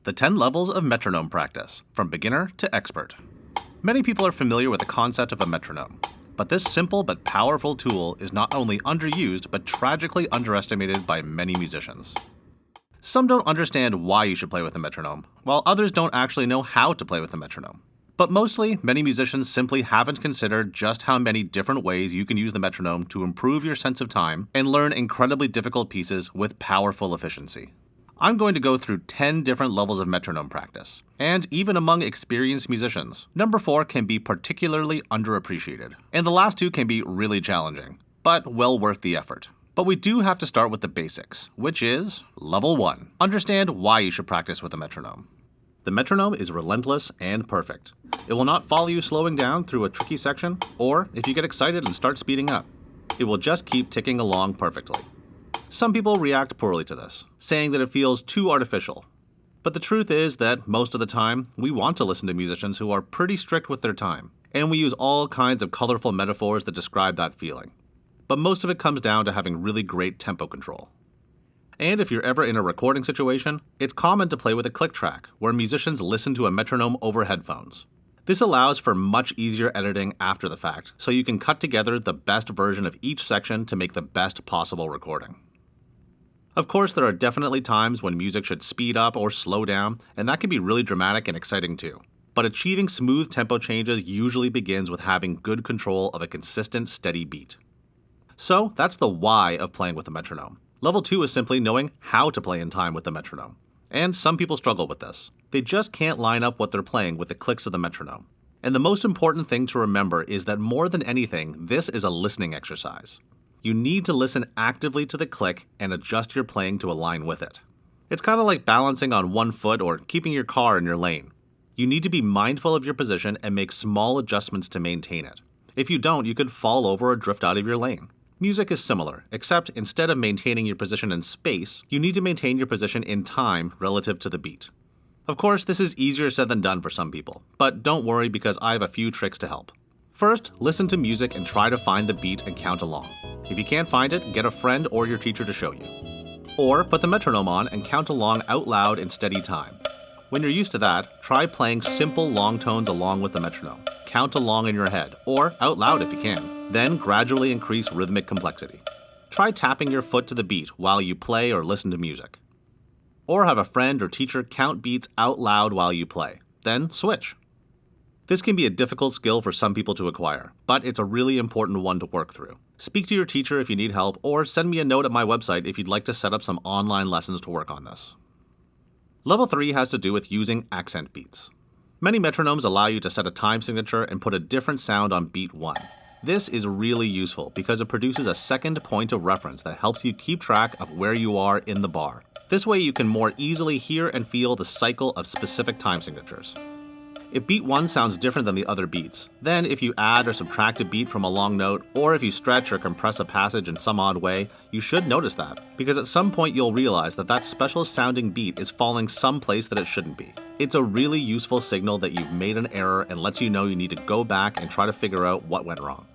The 10 levels of metronome practice, from beginner to expert. Many people are familiar with the concept of a metronome, but this simple but powerful tool is not only underused but tragically underestimated by many musicians. Some don't understand why you should play with a metronome, while others don't actually know how to play with a metronome. But mostly, many musicians simply haven't considered just how many different ways you can use the metronome to improve your sense of time and learn incredibly difficult pieces with powerful efficiency. I'm going to go through 10 different levels of metronome practice, and even among experienced musicians, number 4 can be particularly underappreciated, and the last 2 can be really challenging, but well worth the effort. But we do have to start with the basics, which is level 1. Understand why you should practice with a metronome. The metronome is relentless and perfect. It will not follow you slowing down through a tricky section, or if you get excited and start speeding up. It will just keep ticking along perfectly. Some people react poorly to this, saying that it feels too artificial. But the truth is that most of the time, we want to listen to musicians who are pretty strict with their time, and we use all kinds of colorful metaphors that describe that feeling. But most of it comes down to having really great tempo control. And if you're ever in a recording situation, it's common to play with a click track, where musicians listen to a metronome over headphones. This allows for much easier editing after the fact, so you can cut together the best version of each section to make the best possible recording. Of course, there are definitely times when music should speed up or slow down, and that can be really dramatic and exciting too. But achieving smooth tempo changes usually begins with having good control of a consistent, steady beat. So that's the why of playing with the metronome. Level 2 is simply knowing how to play in time with the metronome. And some people struggle with this. They just can't line up what they're playing with the clicks of the metronome. And the most important thing to remember is that more than anything, this is a listening exercise. You need to listen actively to the click and adjust your playing to align with it. It's kind of like balancing on one foot or keeping your car in your lane. You need to be mindful of your position and make small adjustments to maintain it. If you don't, you could fall over or drift out of your lane. Music is similar, except instead of maintaining your position in space, you need to maintain your position in time relative to the beat. Of course, this is easier said than done for some people, but don't worry because I have a few tricks to help. First, listen to music and try to find the beat and count along. If you can't find it, get a friend or your teacher to show you. Or put the metronome on and count along out loud in steady time. When you're used to that, try playing simple long tones along with the metronome. Count along in your head, or out loud if you can. Then gradually increase rhythmic complexity. Try tapping your foot to the beat while you play or listen to music. Or have a friend or teacher count beats out loud while you play. Then switch. This can be a difficult skill for some people to acquire, but it's a really important one to work through. Speak to your teacher if you need help, or send me a note at my website if you'd like to set up some online lessons to work on this. Level 3 has to do with using accent beats. Many metronomes allow you to set a time signature and put a different sound on beat 1. This is really useful because it produces a second point of reference that helps you keep track of where you are in the bar. This way you can more easily hear and feel the cycle of specific time signatures. If beat 1 sounds different than the other beats, then if you add or subtract a beat from a long note, or if you stretch or compress a passage in some odd way, you should notice that, because at some point you'll realize that that special sounding beat is falling someplace that it shouldn't be. It's a really useful signal that you've made an error and lets you know you need to go back and try to figure out what went wrong.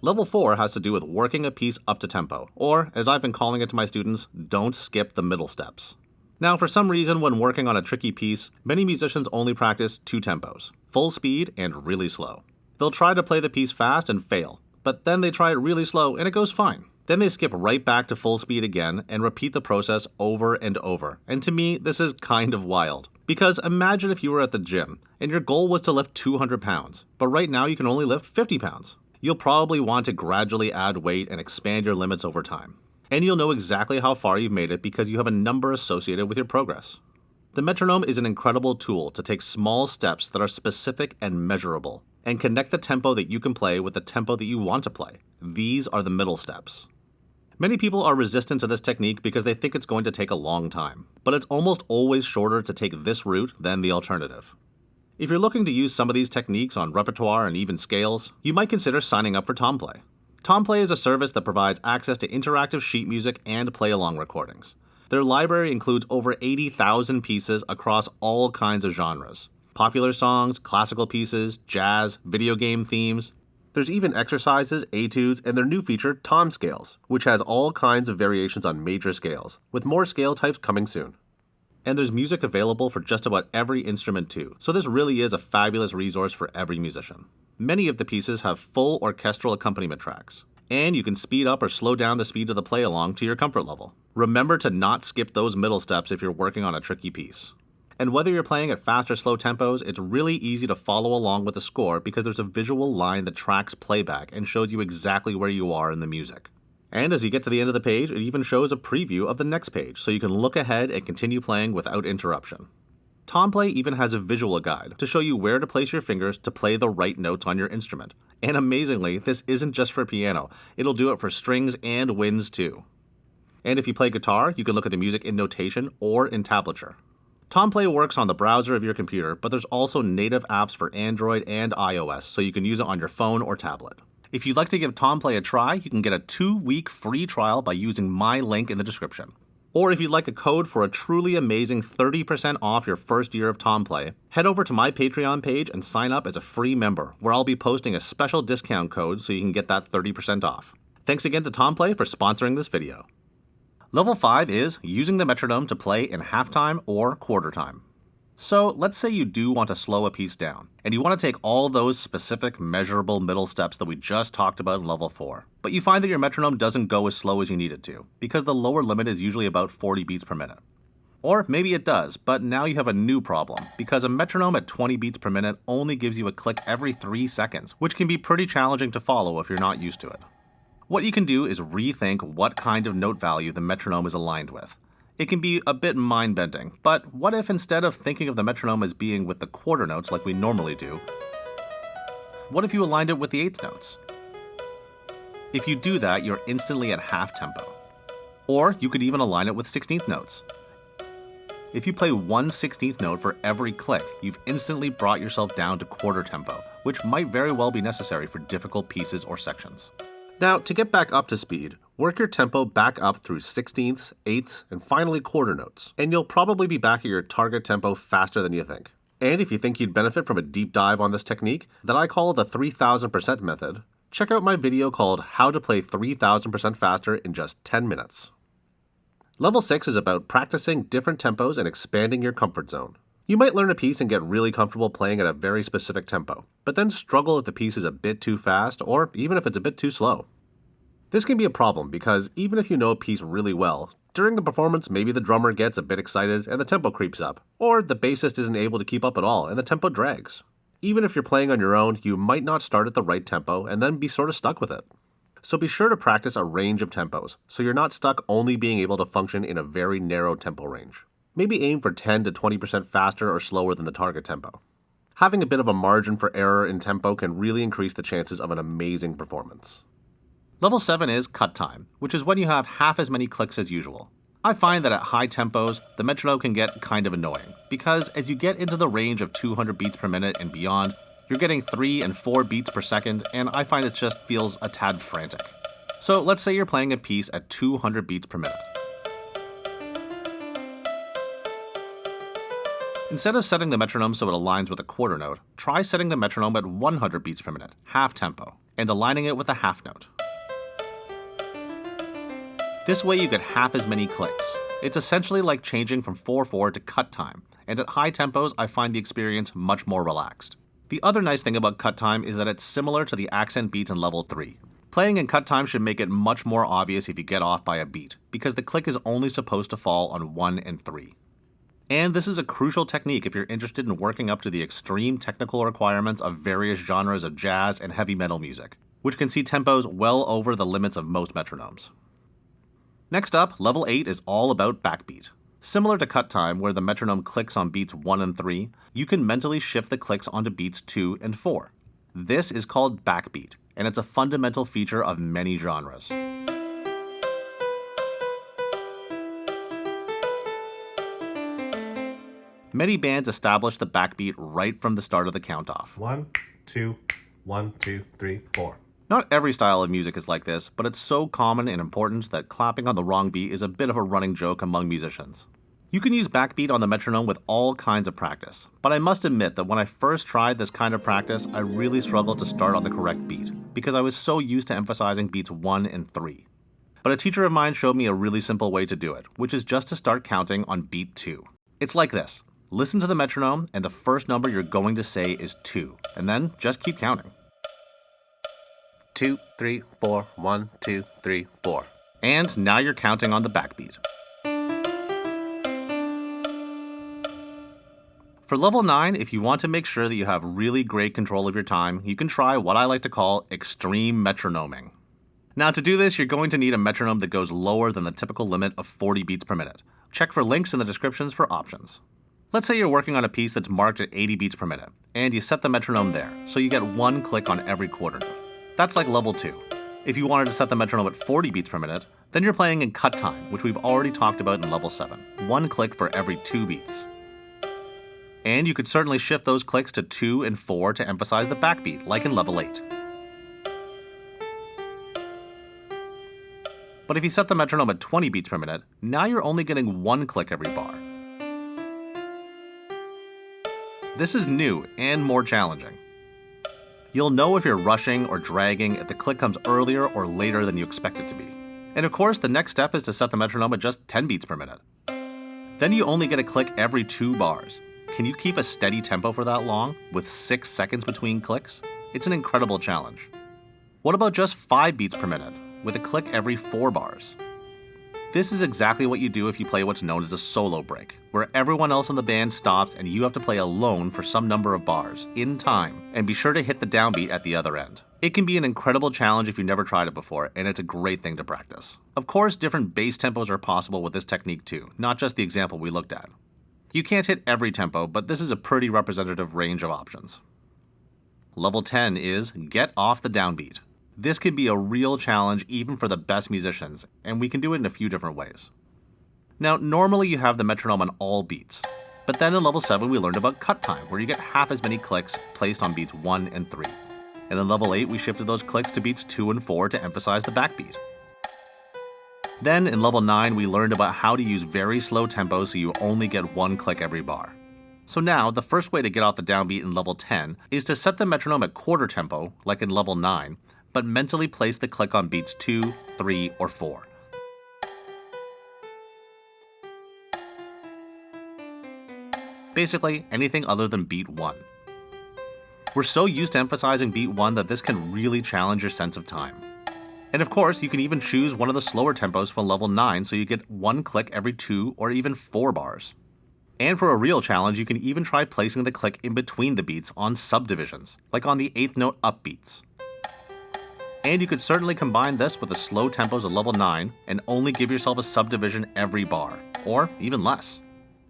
Level 4 has to do with working a piece up to tempo, or, as I've been calling it to my students, don't skip the middle steps. Now, for some reason, when working on a tricky piece, many musicians only practice 2 tempos, full speed and really slow. They'll try to play the piece fast and fail, but then they try it really slow and it goes fine. Then they skip right back to full speed again and repeat the process over and over. And to me, this is kind of wild. Because imagine if you were at the gym and your goal was to lift 200 pounds, but right now you can only lift 50 pounds. You'll probably want to gradually add weight and expand your limits over time. And you'll know exactly how far you've made it because you have a number associated with your progress. The metronome is an incredible tool to take small steps that are specific and measurable, and connect the tempo that you can play with the tempo that you want to play. These are the middle steps. Many people are resistant to this technique because they think it's going to take a long time, but it's almost always shorter to take this route than the alternative. If you're looking to use some of these techniques on repertoire and even scales, you might consider signing up for TomPlay. TomPlay is a service that provides access to interactive sheet music and play-along recordings. Their library includes over 80,000 pieces across all kinds of genres. Popular songs, classical pieces, jazz, video game themes. There's even exercises, etudes, and their new feature, Tom Scales, which has all kinds of variations on major scales, with more scale types coming soon. And there's music available for just about every instrument too, so this really is a fabulous resource for every musician. Many of the pieces have full orchestral accompaniment tracks, and you can speed up or slow down the speed of the play along to your comfort level. Remember to not skip those middle steps if you're working on a tricky piece. And whether you're playing at fast or slow tempos, it's really easy to follow along with the score because there's a visual line that tracks playback and shows you exactly where you are in the music. And as you get to the end of the page, it even shows a preview of the next page, so you can look ahead and continue playing without interruption. TomPlay even has a visual guide to show you where to place your fingers to play the right notes on your instrument. And amazingly, this isn't just for piano, it'll do it for strings and winds too. And if you play guitar, you can look at the music in notation or in tablature. TomPlay works on the browser of your computer, but there's also native apps for Android and iOS, so you can use it on your phone or tablet. If you'd like to give TomPlay a try, you can get a 2-week free trial by using my link in the description. Or if you'd like a code for a truly amazing 30% off your first year of TomPlay, head over to my Patreon page and sign up as a free member, where I'll be posting a special discount code so you can get that 30% off. Thanks again to TomPlay for sponsoring this video. Level 5 is using the metronome to play in halftime or quarter time. So let's say you do want to slow a piece down, and you want to take all those specific measurable middle steps that we just talked about in level 4. But you find that your metronome doesn't go as slow as you need it to, because the lower limit is usually about 40 beats per minute. Or maybe it does, but now you have a new problem, because a metronome at 20 beats per minute only gives you a click every 3 seconds, which can be pretty challenging to follow if you're not used to it. What you can do is rethink what kind of note value the metronome is aligned with. It can be a bit mind-bending, but what if instead of thinking of the metronome as being with the quarter notes like we normally do, what if you aligned it with the eighth notes? If you do that, you're instantly at half tempo. Or you could even align it with 16th notes. If you play 1/16th note for every click, you've instantly brought yourself down to quarter tempo, which might very well be necessary for difficult pieces or sections. Now, to get back up to speed, work your tempo back up through 16ths, 8ths, and finally quarter notes, and you'll probably be back at your target tempo faster than you think. And if you think you'd benefit from a deep dive on this technique that I call the 3000% method, check out my video called How to Play 3000% Faster in Just 10 Minutes. Level 6 is about practicing different tempos and expanding your comfort zone. You might learn a piece and get really comfortable playing at a very specific tempo, but then struggle if the piece is a bit too fast or even if it's a bit too slow. This can be a problem because even if you know a piece really well, during the performance maybe the drummer gets a bit excited and the tempo creeps up, or the bassist isn't able to keep up at all and the tempo drags. Even if you're playing on your own, you might not start at the right tempo and then be sort of stuck with it. So be sure to practice a range of tempos, so you're not stuck only being able to function in a very narrow tempo range. Maybe aim for 10 to 20% faster or slower than the target tempo. Having a bit of a margin for error in tempo can really increase the chances of an amazing performance. Level 7 is cut time, which is when you have half as many clicks as usual. I find that at high tempos, the metronome can get kind of annoying, because as you get into the range of 200 beats per minute and beyond, you're getting 3 and 4 beats per second, and I find it just feels a tad frantic. So let's say you're playing a piece at 200 beats per minute. Instead of setting the metronome so it aligns with a quarter note, try setting the metronome at 100 beats per minute, half tempo, and aligning it with a half note. This way you get half as many clicks. It's essentially like changing from 4/4 to cut time, and at high tempos I find the experience much more relaxed. The other nice thing about cut time is that it's similar to the accent beat in level 3. Playing in cut time should make it much more obvious if you get off by a beat, because the click is only supposed to fall on 1 and 3. And this is a crucial technique if you're interested in working up to the extreme technical requirements of various genres of jazz and heavy metal music, which can see tempos well over the limits of most metronomes. Next up, level 8 is all about backbeat. Similar to cut time, where the metronome clicks on beats 1 and 3, you can mentally shift the clicks onto beats 2 and 4. This is called backbeat, and it's a fundamental feature of many genres. Many bands establish the backbeat right from the start of the count-off. 1, 2, 1, 2, 3, 4. Not every style of music is like this, but it's so common and important that clapping on the wrong beat is a bit of a running joke among musicians. You can use backbeat on the metronome with all kinds of practice, but I must admit that when I first tried this kind of practice, I really struggled to start on the correct beat, because I was so used to emphasizing beats 1 and 3. But a teacher of mine showed me a really simple way to do it, which is just to start counting on beat 2. It's like this. Listen to the metronome, and the first number you're going to say is 2, and then just keep counting. 2, 3, 4, 1, 2, 3, 4. And now you're counting on the backbeat. For level 9, if you want to make sure that you have really great control of your time, you can try what I like to call extreme metronoming. Now to do this, you're going to need a metronome that goes lower than the typical limit of 40 beats per minute. Check for links in the descriptions for options. Let's say you're working on a piece that's marked at 80 beats per minute, and you set the metronome there, so you get 1 click on every quarter note. That's like level 2. If you wanted to set the metronome at 40 beats per minute, then you're playing in cut time, which we've already talked about in level 7. 1 click for every 2 beats. And you could certainly shift those clicks to 2 and 4 to emphasize the backbeat, like in level 8. But if you set the metronome at 20 beats per minute, now you're only getting 1 click every bar. This is new and more challenging. You'll know if you're rushing or dragging if the click comes earlier or later than you expect it to be. And of course, the next step is to set the metronome at just 10 beats per minute. Then you only get a click every 2 bars. Can you keep a steady tempo for that long, with 6 seconds between clicks? It's an incredible challenge. What about just 5 beats per minute, with a click every 4 bars? This is exactly what you do if you play what's known as a solo break, where everyone else in the band stops and you have to play alone for some number of bars, in time, and be sure to hit the downbeat at the other end. It can be an incredible challenge if you've never tried it before, and it's a great thing to practice. Of course, different bass tempos are possible with this technique too, not just the example we looked at. You can't hit every tempo, but this is a pretty representative range of options. Level 10 is Get Off the Downbeat. This can be a real challenge even for the best musicians, and we can do it in a few different ways. Now, normally you have the metronome on all beats, but then in level 7 we learned about cut time, where you get half as many clicks placed on beats 1 and 3. And in level 8 we shifted those clicks to beats 2 and 4 to emphasize the backbeat. Then in level 9 we learned about how to use very slow tempos so you only get 1 click every bar. So now, the first way to get off the downbeat in level 10 is to set the metronome at quarter tempo, like in level 9, but mentally place the click on beats 2, 3, or 4. Basically, anything other than beat 1. We're so used to emphasizing beat 1 that this can really challenge your sense of time. And of course, you can even choose one of the slower tempos from level 9 so you get 1 click every 2 or even 4 bars. And for a real challenge, you can even try placing the click in between the beats on subdivisions, like on the 8th note up beats. And you could certainly combine this with the slow tempos of level 9 and only give yourself a subdivision every bar, or even less.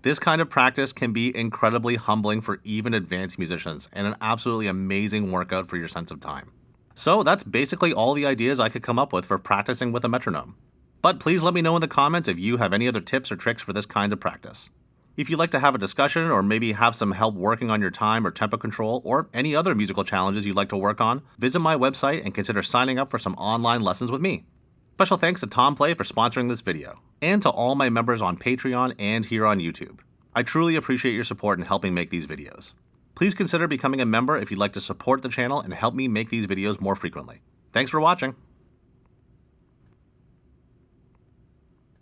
This kind of practice can be incredibly humbling for even advanced musicians and an absolutely amazing workout for your sense of time. So that's basically all the ideas I could come up with for practicing with a metronome. But please let me know in the comments if you have any other tips or tricks for this kind of practice. If you'd like to have a discussion or maybe have some help working on your time or tempo control or any other musical challenges you'd like to work on, visit my website and consider signing up for some online lessons with me. Special thanks to TomPlay for sponsoring this video, and to all my members on Patreon and here on YouTube. I truly appreciate your support in helping make these videos. Please consider becoming a member if you'd like to support the channel and help me make these videos more frequently. Thanks for watching.